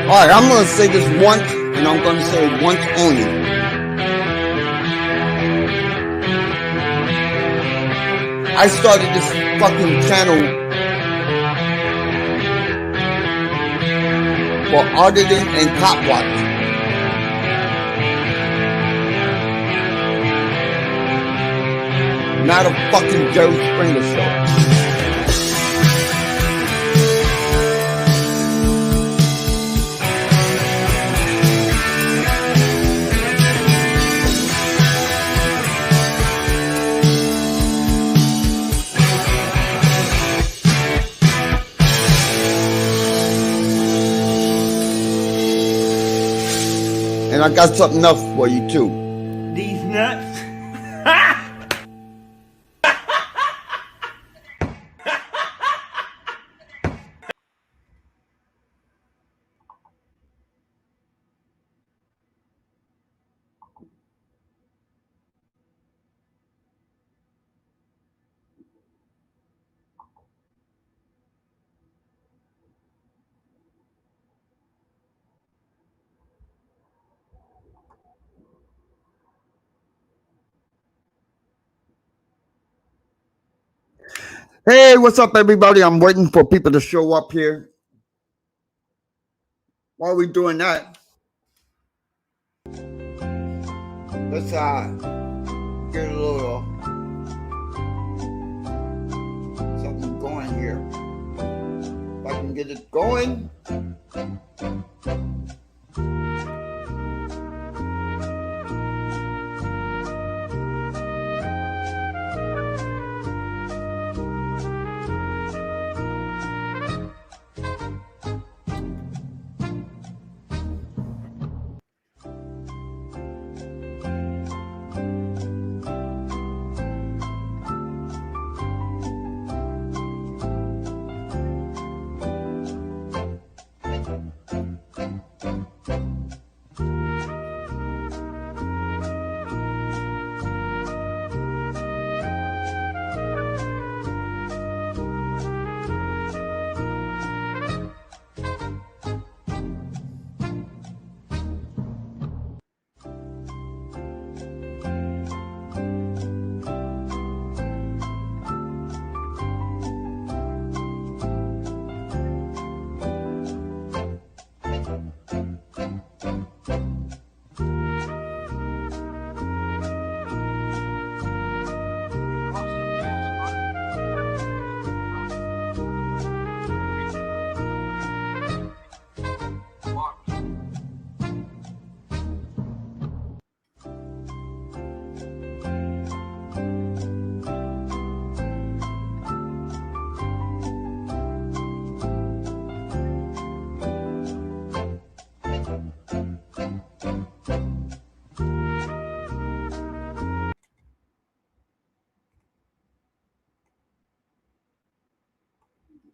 Alright, I'm gonna say this once, and I'm gonna say it once only. I started this fucking channel for auditing and cop watching. Not a fucking Jerry Springer show. And I got something else for you too. These nuts. Hey, what's up, everybody? I'm waiting for people to show up here. While we're doing that, let's get a little something going here. If I can get it going.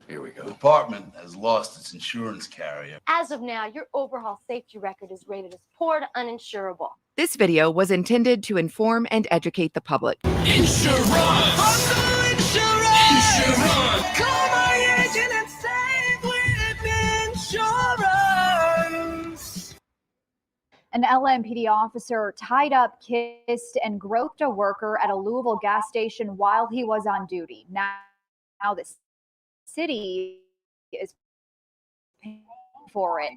Here we go. The department has lost its insurance carrier. As of now, your overall safety record is rated as poor to uninsurable. This video was intended to inform and educate the public. Insurance! Insurance! Call my agent and save with insurance! An LMPD officer tied up, kissed, and groped a worker at a Louisville gas station while he was on duty. Now the city is paying for it.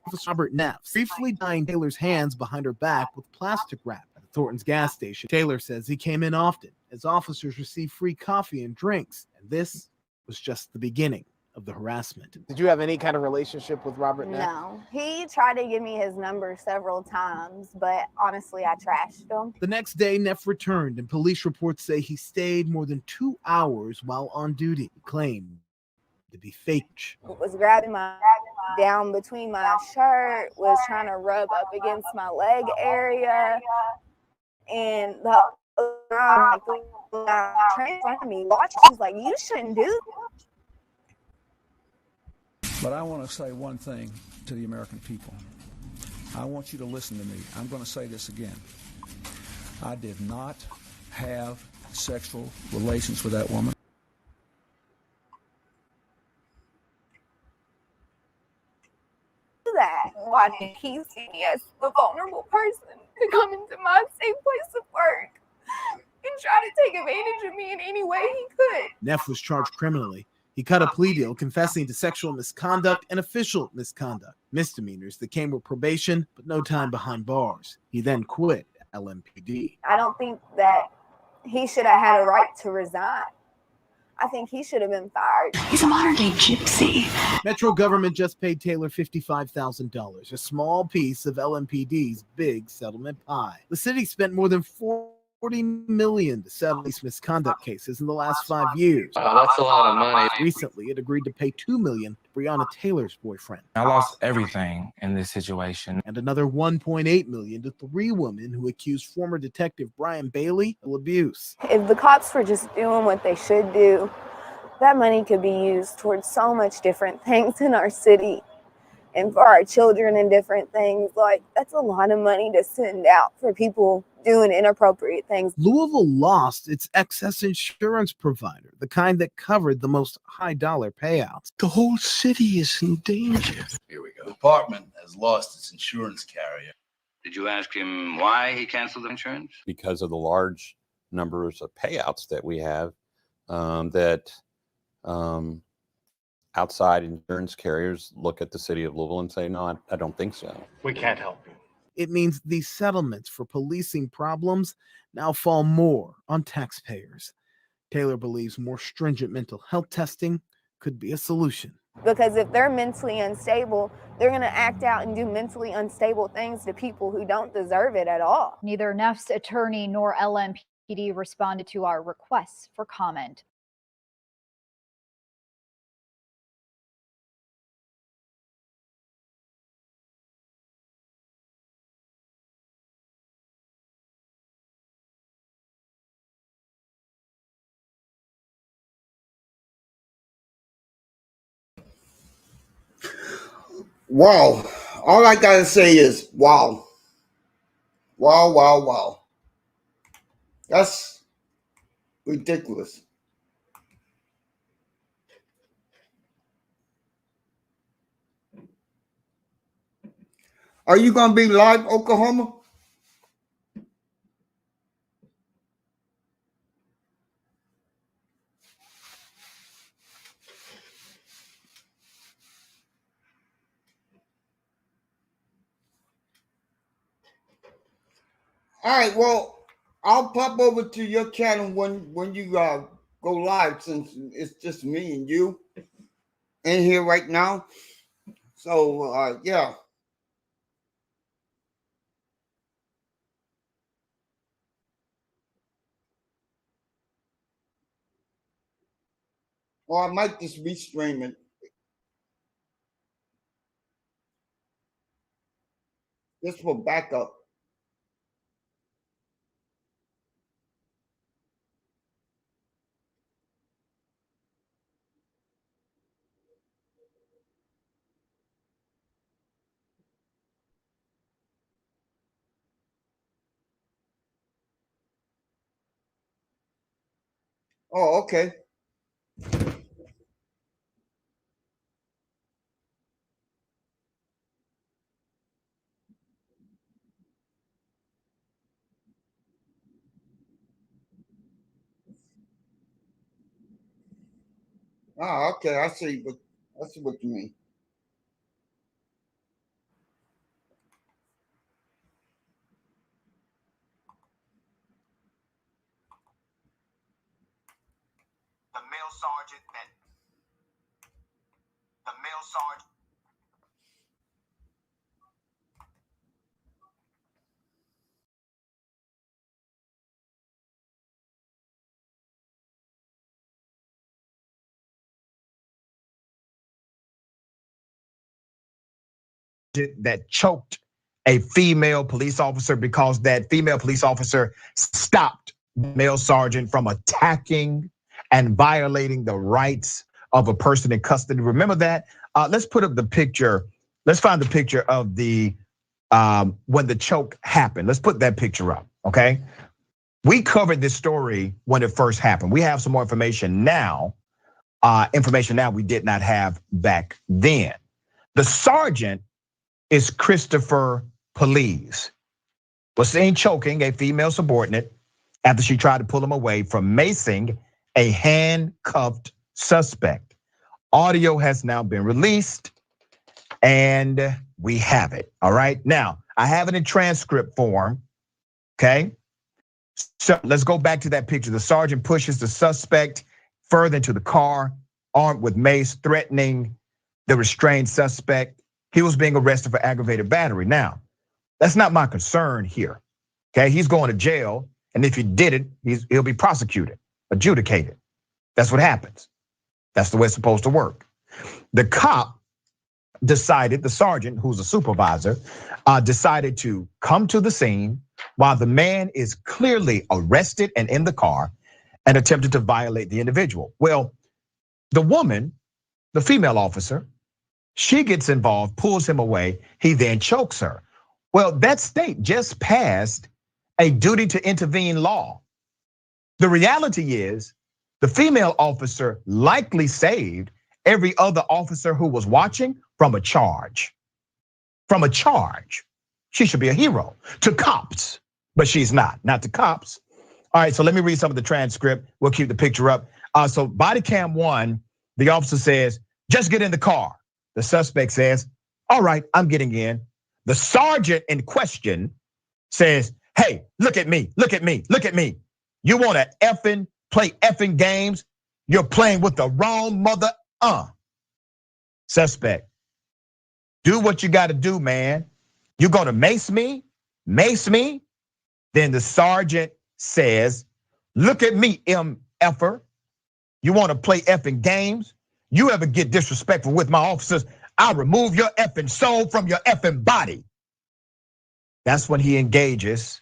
Officer Robert Neff briefly tying Taylor's hands behind her back with plastic wrap at the Thornton's gas station. Taylor says he came in often as officers receive free coffee and drinks, and this was just the beginning of the harassment. Did you have any kind of relationship with Robert Neff? No. He tried to give me his number several times, but honestly, I trashed him. The next day, Neff returned, and police reports say he stayed more than 2 hours while on duty. He claimed to be fake. Was grabbing my down between my shirt, was trying to rub up against my leg area, and the train in front of me watching. She's like, "You shouldn't do." But I want to say one thing to the American people. I want you to listen to me. I'm going to say this again. I did not have sexual relations with that woman. God, and He see me as the vulnerable person to come into my safe place of work and try to take advantage of me in any way he could. Neff was charged criminally. He cut a plea deal confessing to sexual misconduct and official misconduct, misdemeanors that came with probation, but no time behind bars. He then quit LMPD. I don't think that he should have had a right to resign. I think he should have been fired. He's a modern day gypsy. Metro government just paid Taylor $55,000, a small piece of LMPD's big settlement pie. The city spent more than $40 million to settle these misconduct cases in the last 5 years. That's a lot of money. Recently, it agreed to pay $2 million to Breonna Taylor's boyfriend. I lost everything in this situation. And another $1.8 million to 3 women who accused former detective Brian Bailey of abuse. If the cops were just doing what they should do, that money could be used towards so much different things in our city and for our children and different things. Like, that's a lot of money to send out for people doing inappropriate things. Louisville lost its excess insurance provider, the kind that covered the most high-dollar payouts. The whole city is in danger. Here we go. The department has lost its insurance carrier. Did you ask him why he canceled the insurance? Because of the large numbers of payouts that we have, that outside insurance carriers look at the city of Louisville and say, no, I don't think so. We can't help you. It means these settlements for policing problems now fall more on taxpayers. Taylor believes more stringent mental health testing could be a solution. Because if they're mentally unstable, they're going to act out and do mentally unstable things to people who don't deserve it at all. Neither Neff's attorney nor LMPD responded to our requests for comment. Wow. All I gotta say is wow. Wow, wow, wow. That's ridiculous. Are you gonna be live, Oklahoma? All right, well, I'll pop over to your channel when you go live, since it's just me and you in here right now. So, yeah. Or I might just restream it. Just for backup. Oh, okay. Ah, okay. I see what you mean. The male sergeant that choked a female police officer because that female police officer stopped the male sergeant from attacking and violating the rights of a person in custody. Remember that? Let's put up the picture. Let's find the picture of the when the choke happened. Let's put that picture up, okay? We covered this story when it first happened. We have some more information now. Information now we did not have back then. The sergeant is Christopher Police, was seen choking a female subordinate after she tried to pull him away from macing a handcuffed suspect. Audio has now been released and we have it, all right? Now, I have it in transcript form, okay? So let's go back to that picture. The sergeant pushes the suspect further into the car, armed with mace, threatening the restrained suspect. He was being arrested for aggravated battery. Now, that's not my concern here, okay? He's going to jail, and if he did it, he'll be prosecuted, adjudicated. That's what happens. That's the way it's supposed to work. The cop decided, the sergeant, who's a supervisor, decided to come to the scene while the man is clearly arrested and in the car and attempted to violate the individual. Well, the woman, the female officer, she gets involved, pulls him away. He then chokes her. Well, that state just passed a duty to intervene law. The reality is the female officer likely saved every other officer who was watching from a charge. From a charge. She should be a hero to cops, but she's not to cops. All right, so let me read some of the transcript. We'll keep the picture up. So body cam 1, the officer says, just get in the car. The suspect says, all right, I'm getting in. The sergeant in question says, hey, look at me, look at me, look at me. You wanna play effing games? You're playing with the wrong mother. Suspect, do what you gotta do, man. You gonna mace me? Mace me? Then the sergeant says, look at me, MFer. You wanna play effing games? You ever get disrespectful with my officers, I'll remove your effing soul from your effing body. That's when he engages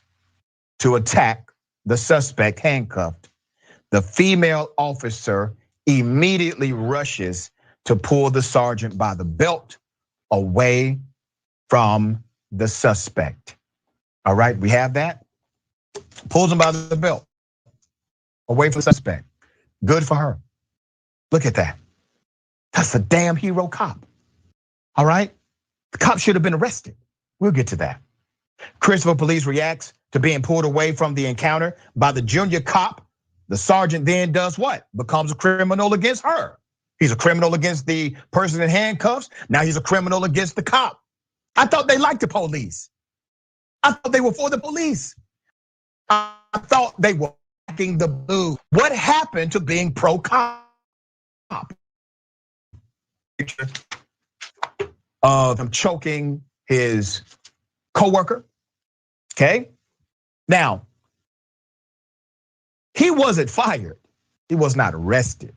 to attack the suspect handcuffed. The female officer immediately rushes to pull the sergeant by the belt away from the suspect. All right, we have that. Pulls him by the belt away from the suspect. Good for her. Look at that. That's a damn hero cop. All right, the cop should have been arrested. We'll get to that. Christopher Police reacts to being pulled away from the encounter by the junior cop. The sergeant then does what? Becomes a criminal against her. He's a criminal against the person in handcuffs. Now he's a criminal against the cop. I thought they liked the police. I thought they were for the police. I thought they were backing the blue. What happened to being pro-cop? Picture of him choking his coworker. Okay. Now, he wasn't fired. He was not arrested.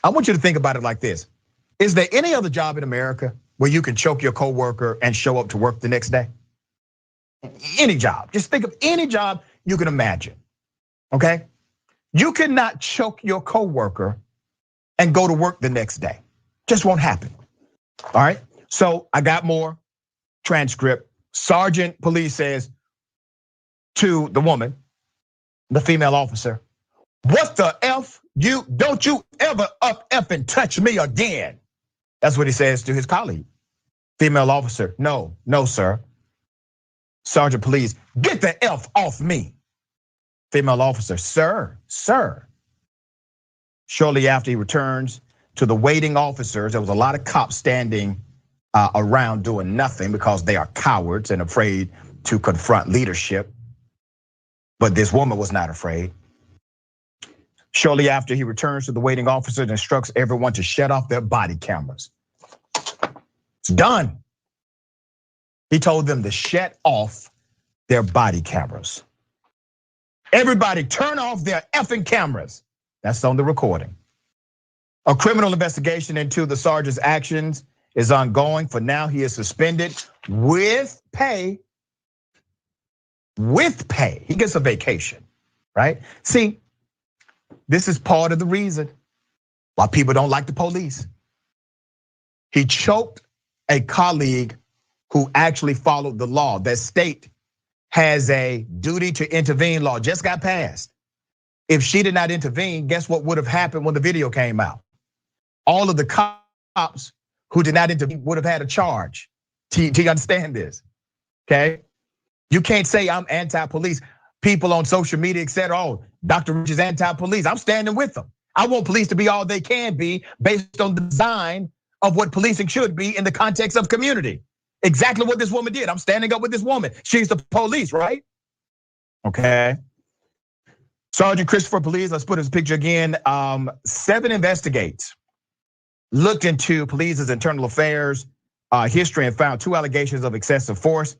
I want you to think about it like this. Is there any other job in America where you can choke your coworker and show up to work the next day? Any job. Just think of any job you can imagine. Okay? You cannot choke your coworker and go to work the next day. Just won't happen. All right? So I got more transcript. Sergeant Police says to the woman, the female officer, what the F? Don't you ever up effing touch me again. That's what he says to his colleague. Female officer, no, sir. Sergeant Police, get the F off me. Female officer, sir. Shortly after he returns to the waiting officers, there was a lot of cops standing around doing nothing because they are cowards and afraid to confront leadership. But this woman was not afraid. Shortly after he returns to the waiting officers and instructs everyone to shut off their body cameras. It's done. He told them to shut off their body cameras. Everybody turn off their effing cameras. That's on the recording. A criminal investigation into the sergeant's actions is ongoing. For now, he is suspended with pay. With pay, he gets a vacation, right? See, this is part of the reason why people don't like the police. He choked a colleague who actually followed the law. That state has a duty to intervene law, just got passed. If she did not intervene, guess what would have happened when the video came out? All of the cops who did not intervene would have had a charge. Do you understand this? Okay. You can't say I'm anti-police. People on social media said, oh, Dr. Rich is anti-police. I'm standing with them. I want police to be all they can be based on the design of what policing should be in the context of community. Exactly what this woman did. I'm standing up with this woman. She's the police, right? Okay. Sergeant Christopher Police, let's put his picture again. 7 investigates looked into police's internal affairs history and found 2 allegations of excessive force.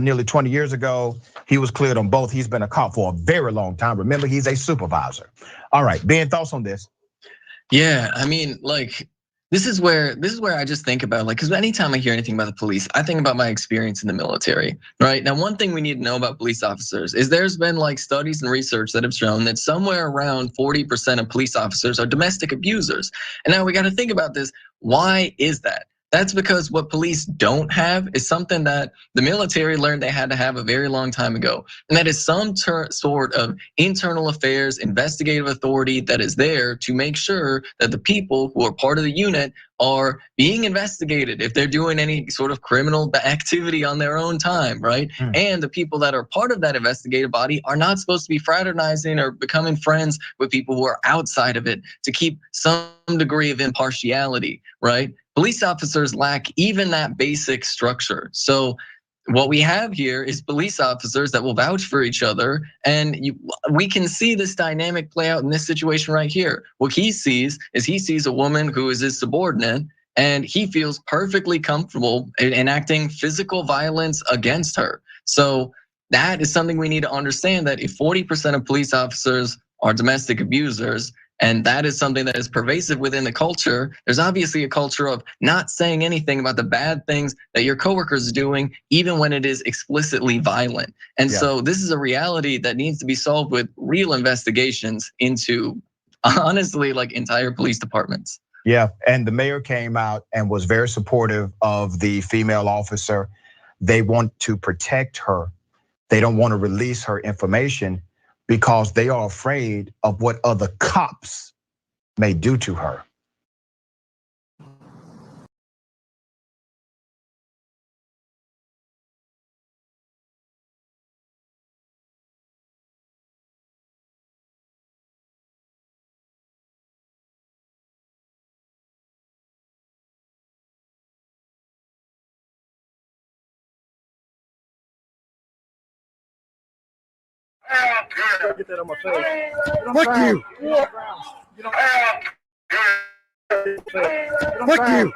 Nearly 20 years ago, he was cleared on both. He's been a cop for a very long time. Remember, he's a supervisor. All right, Ben, thoughts on this? Yeah, I mean, like, this is where I just think about, like, because anytime I hear anything about the police, I think about my experience in the military, right? Now, one thing we need to know about police officers is there's been like studies and research that have shown that somewhere around 40% of police officers are domestic abusers. And now we got to think about this. Why is that? That's because what police don't have is something that the military learned they had to have a very long time ago. And that is some sort of internal affairs, investigative authority that is there to make sure that the people who are part of the unit are being investigated if they're doing any sort of criminal activity on their own time, right? And the people that are part of that investigative body are not supposed to be fraternizing or becoming friends with people who are outside of it to keep some degree of impartiality, right? Police officers lack even that basic structure. So what we have here is police officers that will vouch for each other. And we can see this dynamic play out in this situation right here. What he sees is a woman who is his subordinate, and he feels perfectly comfortable enacting physical violence against her. So that is something we need to understand, that if 40% of police officers are domestic abusers, and that is something that is pervasive within the culture, there's obviously a culture of not saying anything about the bad things that your coworkers are doing, even when it is explicitly violent. And so this is a reality that needs to be solved with real investigations into, honestly, like entire police departments. Yeah, and the mayor came out and was very supportive of the female officer. They want to protect her. They don't want to release her information because they are afraid of what other cops may do to her. Get that on my face. Fuck you. Fuck you.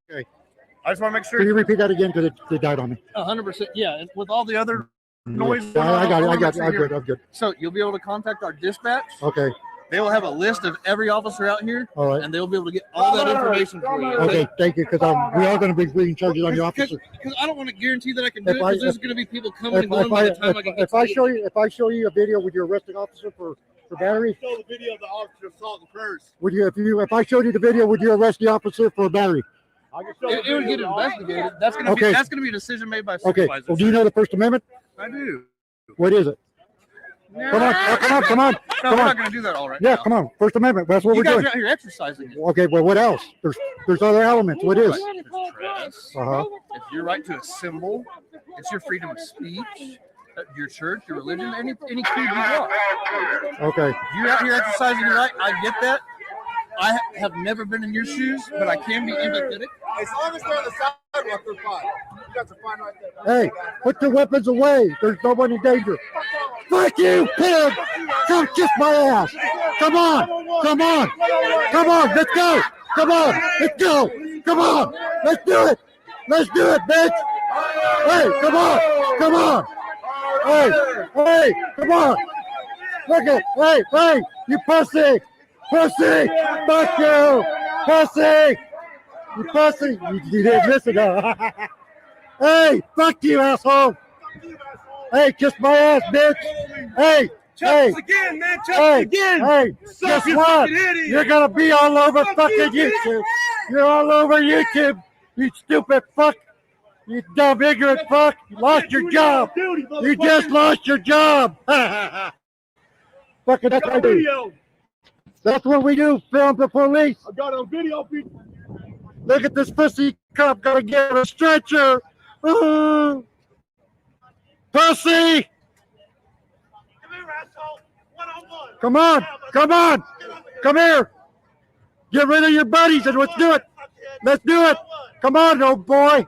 Okay. I just want to make sure. Can you repeat that again? Because it died on me. 100%. Yeah, and with all the other noise. I got it. I'm good. So you'll be able to contact our dispatch. Okay. They will have a list of every officer out here. All right. And they'll be able to get all that information for you. Okay, thank you. Because we are going to be bringing charges on your officer. Because I don't want to guarantee that I can do it. Because there's going to be people coming and going If by the time I can get if I show you a video with your arresting officer for battery. Show the video of the officer assault and curse. If I showed you the video, would you arrest the officer for battery? It would get investigated. That's going to be a decision made by Okay. supervisors. Well, do you know the First Amendment? I do. What is it? Come on. No, we're not going to do that all right Yeah, now. come on. First Amendment. That's what You we're guys doing. are out here exercising it. Okay, well, what else? There's other elements. What is? Dress. It's your right to assemble. It's your freedom of speech. Your church, your religion, any creed you want. Okay. You're out here exercising your right. I get that. I have never been in your shoes, but I can be empathetic. As long as they're on the sidewalk, they're fine. You guys are fine right there. Hey, put your weapons away. There's no one in danger. Fuck you, pig! Come kiss my ass! Come on! Let's go! Come on! Let's go! Come on! Let's do it! Bitch! Hey, come on! Hey, come on! Look at, hey, you pussy! Fuck you! Pussy! You pussy! You didn't listen, huh? Hey, fuck you, asshole! Hey, kiss my ass, bitch! Hey! Again, man! Again! Hey, guess what? You're gonna be all over fucking YouTube! You're all over YouTube! You stupid fuck! You dumb ignorant fuck! You lost your job! You just lost your job! Fucking that's what I do. That's what we do, film the police. I got it on video, people. Look at this pussy cop. Gotta get a stretcher. Pussy! Come on. Come on. Come here. Get rid of your buddies and let's do it. Let's do it. Come on, old boy.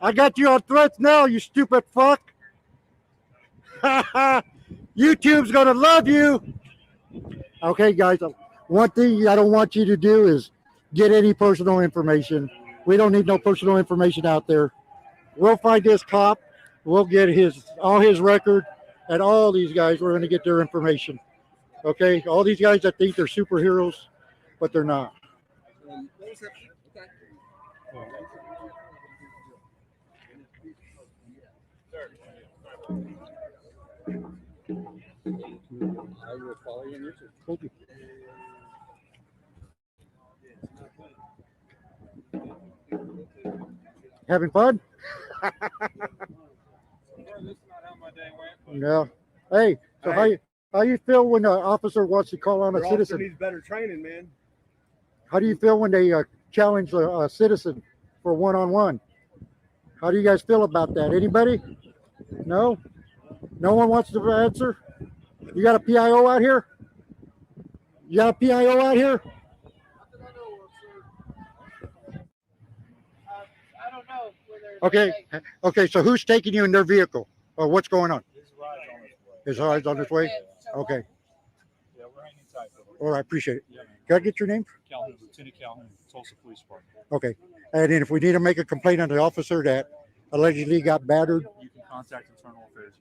I got you on threats now, you stupid fuck. YouTube's gonna love you. Okay, guys. One thing I don't want you to do is get any personal information. We don't need no personal information out there. We'll find this cop. We'll get all his record, and all these guys. We're gonna get their information. Okay, all these guys that think they're superheroes, but they're not. I will follow you on YouTube. Thank you. Having fun? Yeah. Hey, so how you feel when an officer wants to call on a citizen? Needs better training, man. How do you feel when they challenge a citizen for one-on-one? How do you guys feel about that? Anybody? No? No one wants to answer? You got a PIO out here? You got a PIO out here? I don't know. Okay. Okay, so who's taking you in their vehicle? Or what's going on? His ride's on his way? Okay. Yeah, we're hanging tight. All right, appreciate it. Yeah, man. Can I get your name? Calhoun, Lieutenant Calhoun, Tulsa Police Department. Okay. And then if we need to make a complaint on the officer that allegedly got battered, You can contact Internal Affairs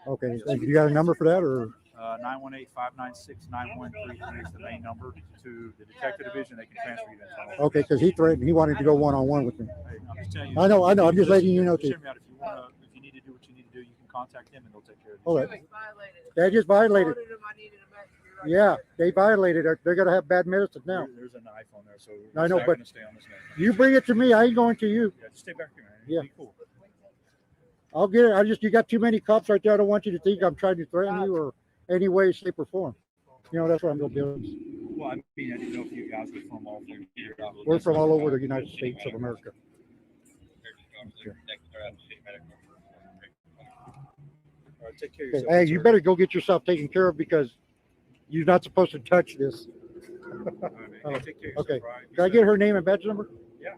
Unit. okay. And you got a number for that or? 918-596-9133 is the main number to the detective division. They can transfer you to Internal Affairs. Okay, because he threatened, he wanted to go one-on-one with me. Hey, I'm just telling you. I know. I'm just letting you know too. Hear me out. If you need to do what you need to do, you can contact them and they'll take care of you. All right. They just violated. Yeah, they violated it. They're gonna have bad medicine now. There's a knife on there, so I know, it's not but gonna stay on this knife. you bring it to me. I ain't going to you. Yeah, just stay back here, man. Yeah. Be cool. I'll get it. You got too many cops right there. I don't want you to think I'm trying to threaten you or any way, shape, or form. You know, that's what I'm gonna do. Well, I mean, I didn't know if you guys were from all over here. We're from all over the United States of America. All right, take care of Okay. yourself. Hey, you better go get yourself taken care of because you're not supposed to touch this. Hey, take care of Okay. yourself, all right? Can I get her name and badge number? Yeah,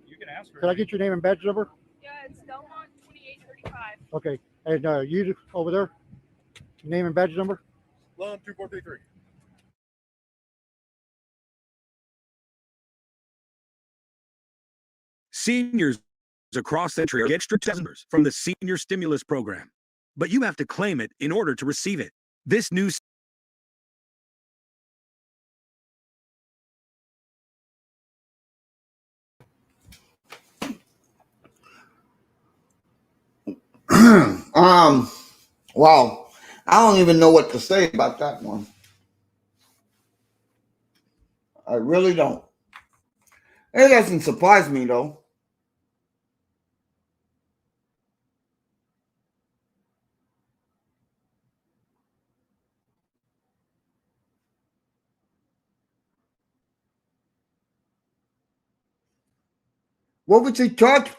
you can ask her. Can I get your name and badge number? Yeah, it's Delmont 2835. Okay. And you over there, name and badge number? Lum 2433. Seniors across the country get extra $10 from the Senior Stimulus Program, but you have to claim it in order to receive it. This new Wow. I don't even know what to say about that one. I really don't. It doesn't surprise me though. What was he charged?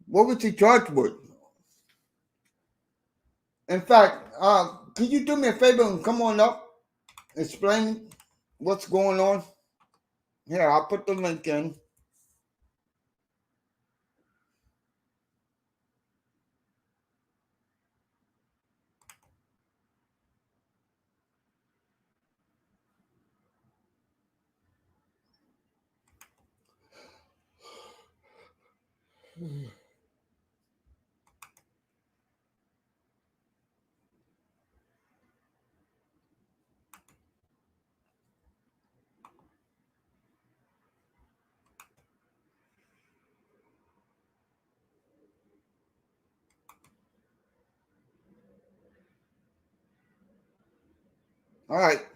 What was he charged with? In fact, can you do me a favor and come on up? Explain what's going on. Here, I'll put the link in. All right.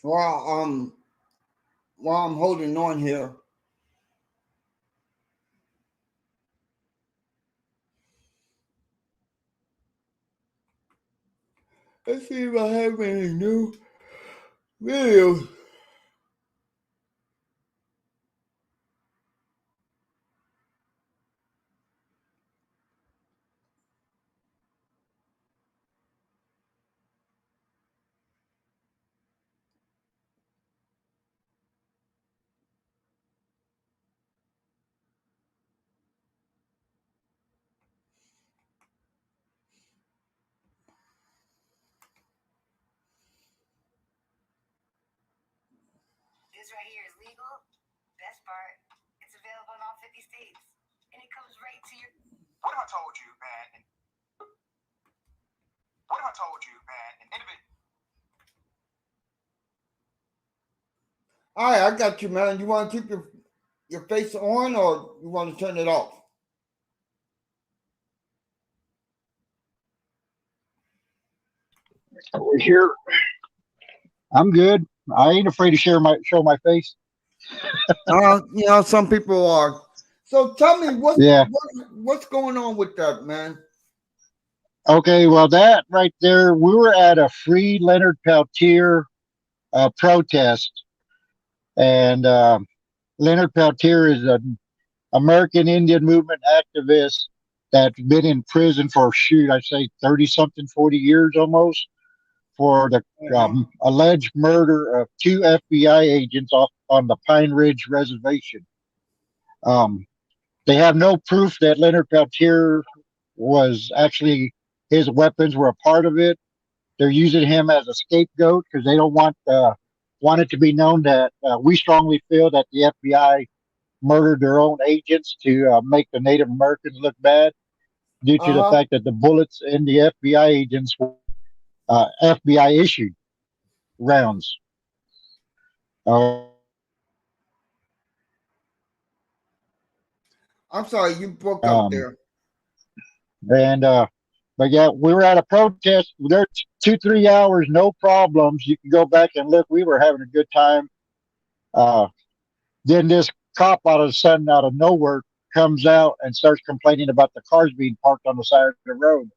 while I'm holding on here. Let's see if I have any new videos. This right here is legal. Best part, it's available in all 50 states. And it comes right to your. What if I told you, man? What if I told you, man? An individual. All right, I got you, man. You want to keep your face on, or you want to turn it off? We're here. I'm good. I ain't afraid to show my face. You know, some people are. So tell me Yeah. what's going on with that, man? Okay, well, that right there, we were at a Free Leonard Peltier protest, and Leonard Peltier is an American Indian movement activist that's been in prison for, I'd say 30-something, 40 years almost, for the alleged murder of 2 FBI agents on the Pine Ridge Reservation. They have no proof that Leonard Peltier was actually, his weapons were a part of it. They're using him as a scapegoat because they don't want it to be known that we strongly feel that the FBI murdered their own agents to make the Native Americans look bad, due to the fact that the bullets in the FBI agents were FBI issued rounds. I'm sorry, you broke up there. And but yeah, we were at a protest. There 2-3 hours, no problems. You can go back and look. We were having a good time. Then this cop out of nowhere comes out and starts complaining about the cars being parked on the side of the road.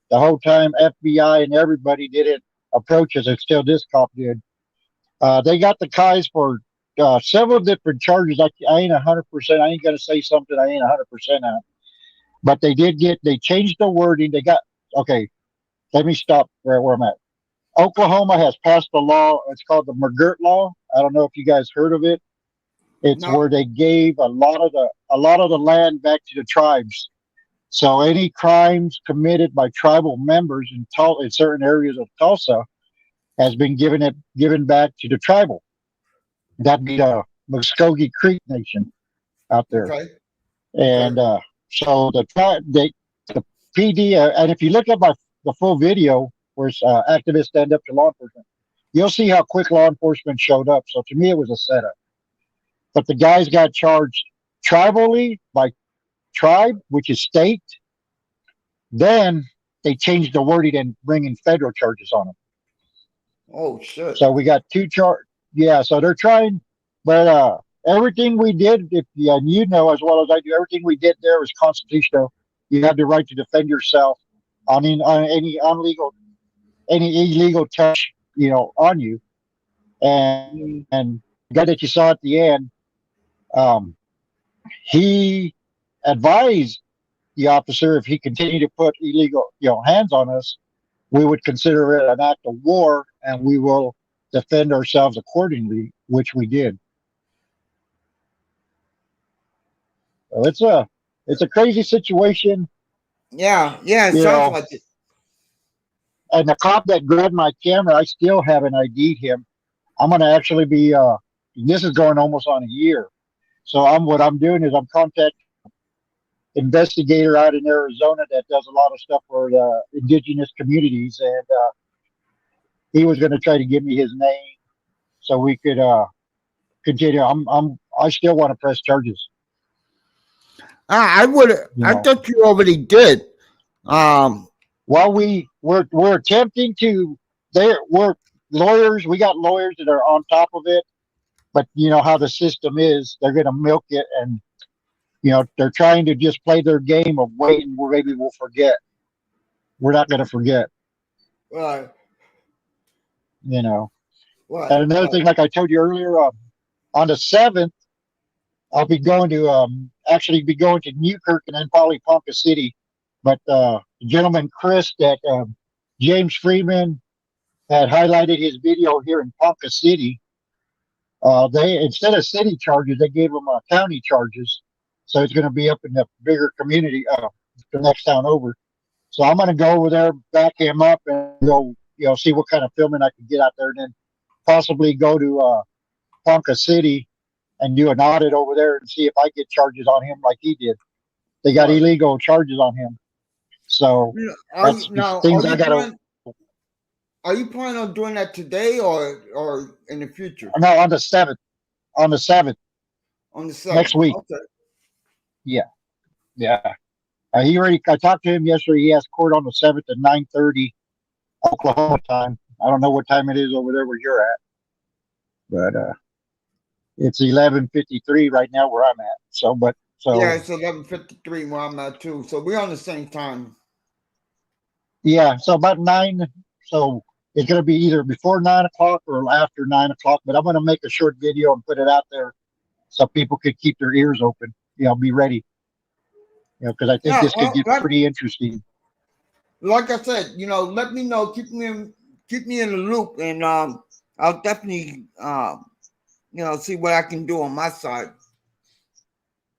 The whole time FBI and everybody didn't approach us, and still this cop did. They got the guys for several different charges. I ain't 100%. I ain't gonna say something I ain't 100% on. But they changed the wording. Okay, let me stop where I'm at. Oklahoma has passed a law. It's called the McGirt Law. I don't know if you guys heard of it. It's where they gave a lot of the land back to the tribes. So any crimes committed by tribal members in certain areas of Tulsa has been given back to the tribal. That'd be the Muskogee Creek Nation out there. Okay. And so the PD, and if you look at the full video where activists stand up to law enforcement, you'll see how quick law enforcement showed up. So to me, it was a setup. But the guys got charged tribally by tribe, which is state. Then they changed the wording and bringing federal charges on them. Oh shit! So we got 2 charges. Yeah, so they're trying, but everything we did, and you know as well as I do, everything we did there was constitutional. You have the right to defend yourself on any illegal touch, on you. And the guy that you saw at the end, he advised the officer if he continued to put illegal, hands on us, we would consider it an act of war, and we will defend ourselves accordingly, which we did. So it's a crazy situation. Yeah, it sounds like it. And the cop that grabbed my camera, I still haven't ID'd him. I'm going to actually be, this is going almost on a year. So what I'm doing is I'm contacting an investigator out in Arizona that does a lot of stuff for the indigenous communities. And he was going to try to give me his name so we could continue. I still want to press charges. I thought you already did. Well, we're attempting to. lawyers, we got lawyers that are on top of it, but you know how the system is. They're going to milk it, and you know they're trying to just play their game of waiting. Where maybe we'll forget. We're not going to forget. Right. You know. Right. And another thing, like I told you earlier, on the 7th, I'll be going to actually be going to Newkirk and then probably Ponca City. But the gentleman Chris that James Freeman had highlighted his video here in Ponca City. They, instead of city charges, they gave them county charges. So it's going to be up in the bigger community, the next town over. So I'm going to go over there, back him up, and go, you know, see what kind of filming I can get out there, and then possibly go to Ponca City and do an audit over there and see if I get charges on him like he did. They got illegal charges on him. So that's things I got to. Are you planning on doing that today or in the future? No, on the 7th. On the 7th. On the 7th. Next week. Okay. Yeah. Yeah. I talked to him yesterday. He has court on the 7th at 9:30 Oklahoma time. I don't know what time it is over there where you're at. But it's 11:53 right now where I'm at. So yeah, it's 11:53 where I'm at too. So we're on the same time. Yeah, so about 9. So it's going to be either before 9 o'clock or after 9 o'clock. But I'm going to make a short video and put it out there so people could keep their ears open. You know, be ready. You know, because I think this could get pretty interesting. Like I said, you know, let me know. Keep me in the loop, and I'll definitely you know, see what I can do on my side.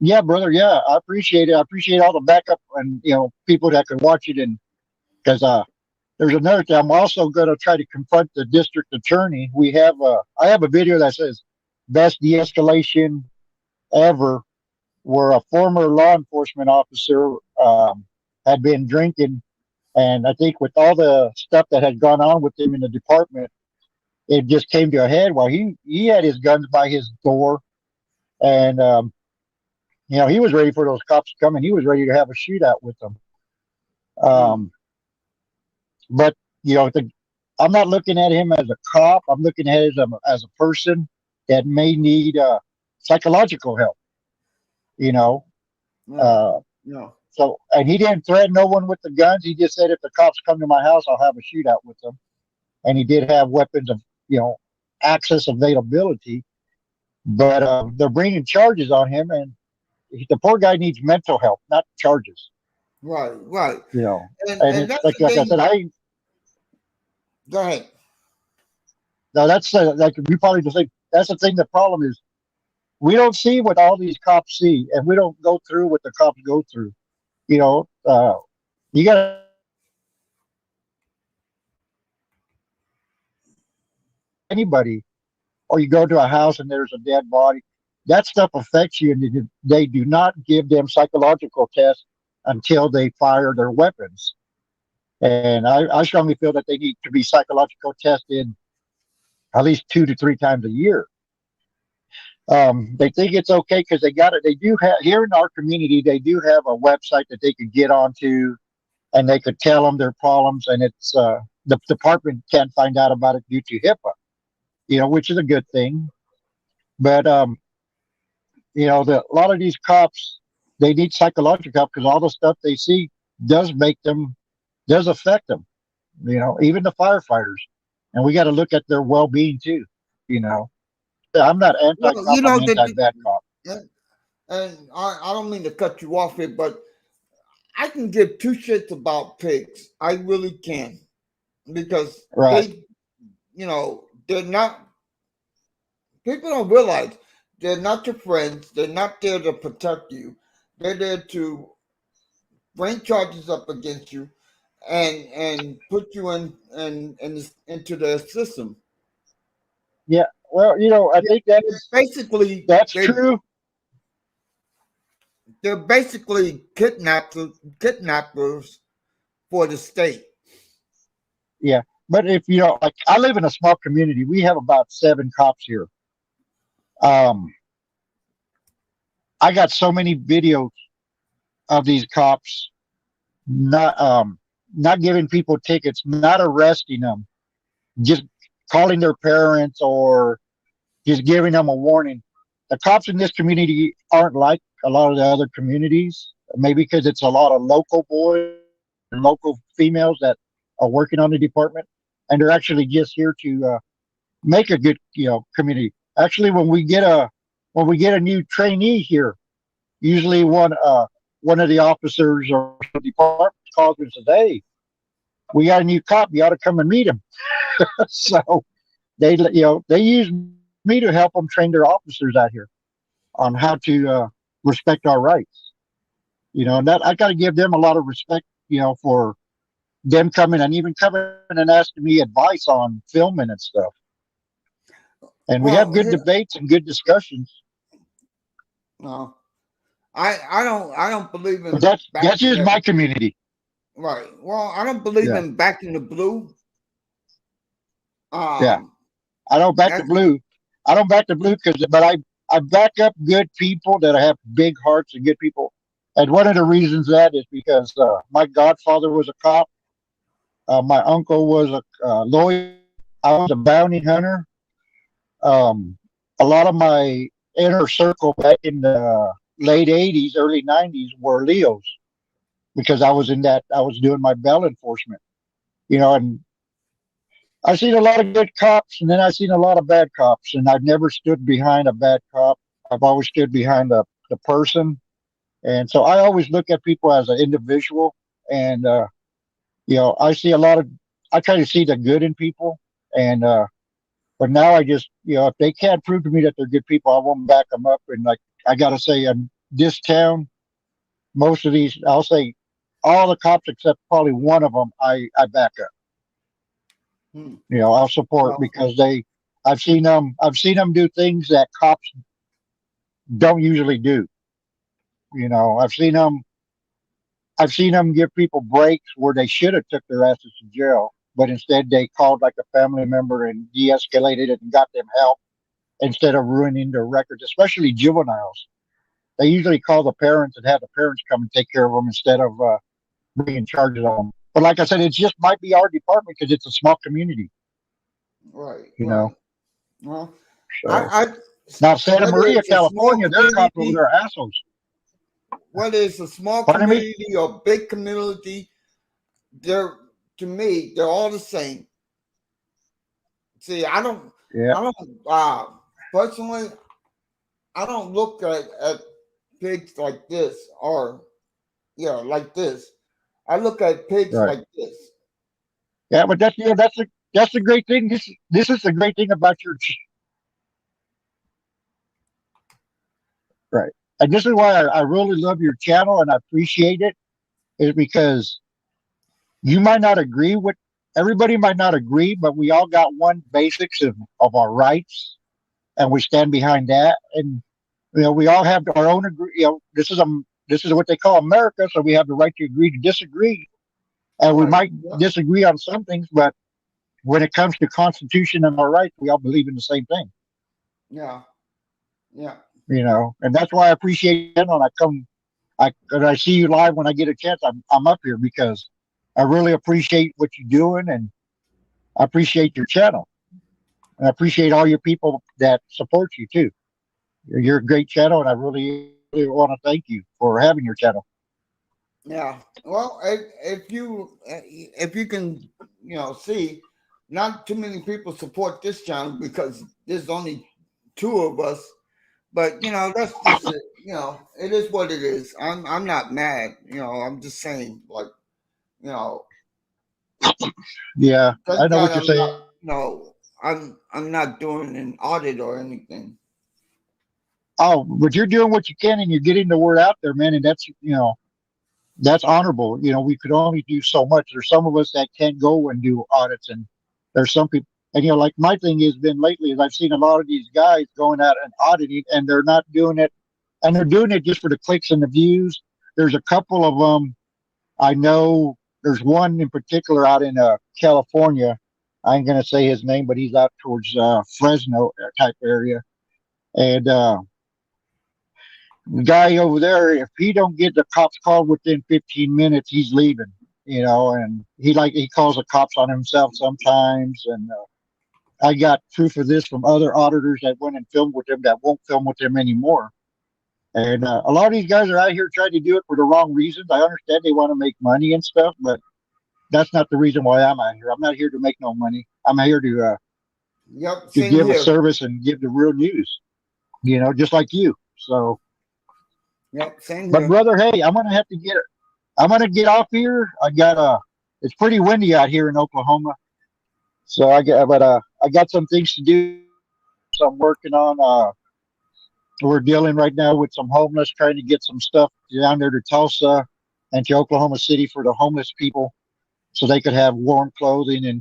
Yeah, brother. Yeah, I appreciate it. I appreciate all the backup and, you know, people that could watch it. And because there's another thing, I'm also going to try to confront the district attorney. I have a video that says best de-escalation ever, where a former law enforcement officer had been drinking. And I think with all the stuff that had gone on with him in the department, it just came to a head while he had his guns by his door. And, you know, he was ready for those cops to come, and he was ready to have a shootout with them. But, you know, I'm not looking at him as a cop. I'm looking at him as a person that may need psychological help, you know. No. So, and he didn't threaten no one with the guns. He just said, if the cops come to my house, I'll have a shootout with them. And he did have weapons of, you know, access availability. But they're bringing charges on him, and the poor guy needs mental help, not charges. Right. You know, and that's like I said, go ahead. No, that's like you probably just think that's the thing. The problem is we don't see what all these cops see, and we don't go through what the cops go through. You know, you got anybody, or you go to a house and there's a dead body. That stuff affects you, and they do not give them psychological tests until they fire their weapons. And I strongly feel that they need to be psychological tested at least 2 to 3 times a year. They think it's okay because they got it. They do have here in our community. They do have a website that they could get onto, and they could tell them their problems. And it's the department can't find out about it due to HIPAA, you know, which is a good thing. But you know, a lot of these cops, they need psychological help because all the stuff they see does affect them. You know, even the firefighters, and we got to look at their well-being too. You know. I'm not anti-cop, I'm anti-bad cop. And I don't mean to cut you off here, but I can give 2 shits about pigs. I really can. Because they, you know, they're not, people don't realize they're not your friends. They're not there to protect you. They're there to bring charges up against you and put you into the system. Yeah. Well, you know, I think that's true. They're basically kidnappers for the state. Yeah, but if you know, like I live in a small community, we have about 7 cops here. I got so many videos of these cops not giving people tickets, not arresting them, just calling their parents or just giving them a warning. The cops in this community aren't like a lot of the other communities, maybe because it's a lot of local boys and local females that are working on the department, and they're actually just here to make a good, community. Actually, when we get a new trainee here, usually one of the officers or the department calls me and says, "Hey, we got a new cop. You ought to come and meet him." So they use me to help them train their officers out here on how to respect our rights. And that I got to give them a lot of respect, for them coming and even coming and asking me advice on filming and stuff. And we have good debates and good discussions. No, I don't believe in. But that's just my community. Right. Well, I don't believe in backing the blue. Yeah, I don't back the blue. I don't back the blue but I back up good people that have big hearts and good people. And one of the reasons that is because my godfather was a cop. My uncle was a lawyer. I was a bounty hunter. A lot of my inner circle back in the late 80s, early 90s were Leos because I was doing my bail enforcement, and I've seen a lot of good cops and then I've seen a lot of bad cops, and I've never stood behind a bad cop. I've always stood behind the person. And so I always look at people as an individual, and, I try to see the good in people. And, but now I just, if they can't prove to me that they're good people, I won't back them up. And like, I got to say, in this town, most of these, I'll say all the cops except probably one of them, I back up. I'll support because I've seen them do things that cops don't usually do. I've seen them give people breaks where they should have took their asses to jail, but instead they called like a family member and de-escalated it and got them help instead of ruining their records, especially juveniles. They usually call the parents and have the parents come and take care of them instead of bringing charges on them. But like I said, it just might be our department because it's a small community. Right. Well, I now Santa Maria, California, their cops over there are assholes. Whether it's a small community or big community, to me, they're all the same. See, personally, I don't look at pigs like this or, like this. I look at pigs like this. Yeah, but that's the great thing. This is the great thing about your right. And this is why I really love your channel and I appreciate it, is because you might not agree with everybody might not agree, but we all got one basics of our rights, and we stand behind that. And we all have our own this is what they call America, so we have the right to agree to disagree. And we might disagree on some things, but when it comes to Constitution and our rights, we all believe in the same thing. Yeah. Yeah. And that's why I appreciate it. When I see you live when I get a chance, I'm up here because I really appreciate what you're doing, and I appreciate your channel. And I appreciate all your people that support you too. You're a great channel, and I really, really want to thank you for having your channel. Yeah. Well, if you can, see, not too many people support this channel because there's only 2 of us. But that's just it. It is what it is. I'm not mad. I'm just saying, like, Yeah, I know what you're saying. No, I'm not doing an audit or anything. Oh, but you're doing what you can, and you're getting the word out there, man. And that's honorable. We could only do so much. There's some of us that can't go and do audits, and there's some people. And like my thing has been lately is I've seen a lot of these guys going out and auditing, and they're not doing it, and they're doing it just for the clicks and the views. There's a couple of them I know. There's one in particular out in California. I ain't gonna say his name, but he's out towards Fresno type area, and the guy over there, if he don't get the cops called within 15 minutes, he's leaving. And he calls the cops on himself sometimes, and I got proof of this from other auditors that went and filmed with them that won't film with them anymore. And a lot of these guys are out here trying to do it for the wrong reasons. I understand they want to make money and stuff, but that's not the reason why I'm out here. I'm not here to make no money. I'm here to same give a here. service and give the real news. You know, just like you. So, Yep, same but here. brother, hey, I'm gonna get off here. I got it's pretty windy out here in Oklahoma. So I got some things to do. So I'm working on we're dealing right now with some homeless, trying to get some stuff down there to Tulsa and to Oklahoma City for the homeless people so they could have warm clothing and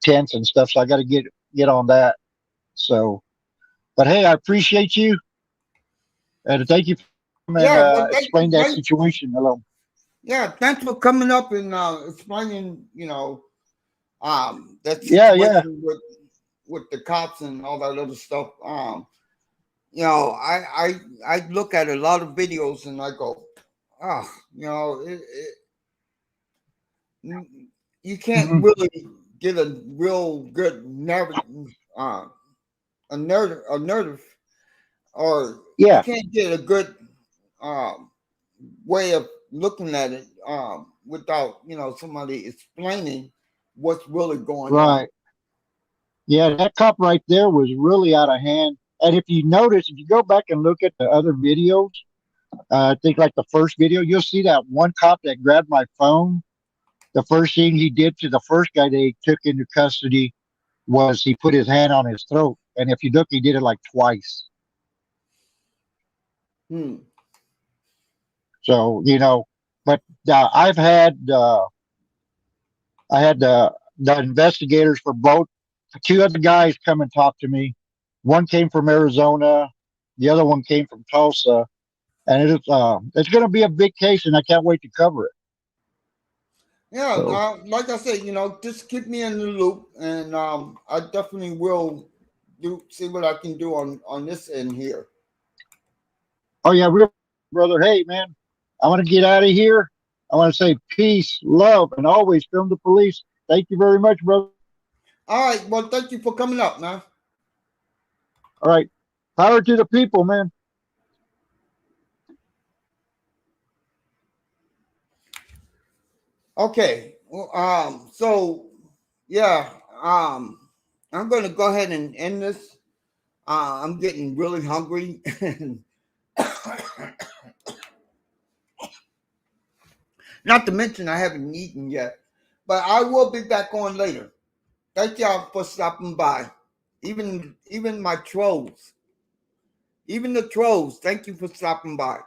tents and stuff. So I got to get on that. So, but hey, I appreciate you. And thank you for coming and explain that situation. Hello. Yeah, thanks for coming up and explaining, that Yeah, situation with the cops and all that other stuff. I look at a lot of videos and I go, you can't really get a real good narrative, a narrative, or you can't get a good way of looking at it without somebody explaining what's really going on. Right. Yeah, that cop right there was really out of hand. And if you notice, if you go back and look at the other videos, I think like the first video, you'll see that one cop that grabbed my phone. The first thing he did to the first guy they took into custody was he put his hand on his throat. And if you look, he did it like twice. So, but I had the investigators for both. Two other guys come and talk to me. One came from Arizona, the other one came from Tulsa, and it's going to be a big case, and I can't wait to cover it. Yeah, So, like I said, just keep me in the loop, and I definitely will see what I can do on this end here. oh yeah, real brother. Hey man, I want to get out of here. I want to say peace, love, and always film the police. Thank you very much, brother. All right, well, thank you for coming up, man. All right, power to the people, man. Okay, so yeah, I'm going to go ahead and end this. I'm getting really hungry. Not to mention I haven't eaten yet, but I will be back on later. Thank y'all for stopping by. Even my trolls. Even the trolls, thank you for stopping by.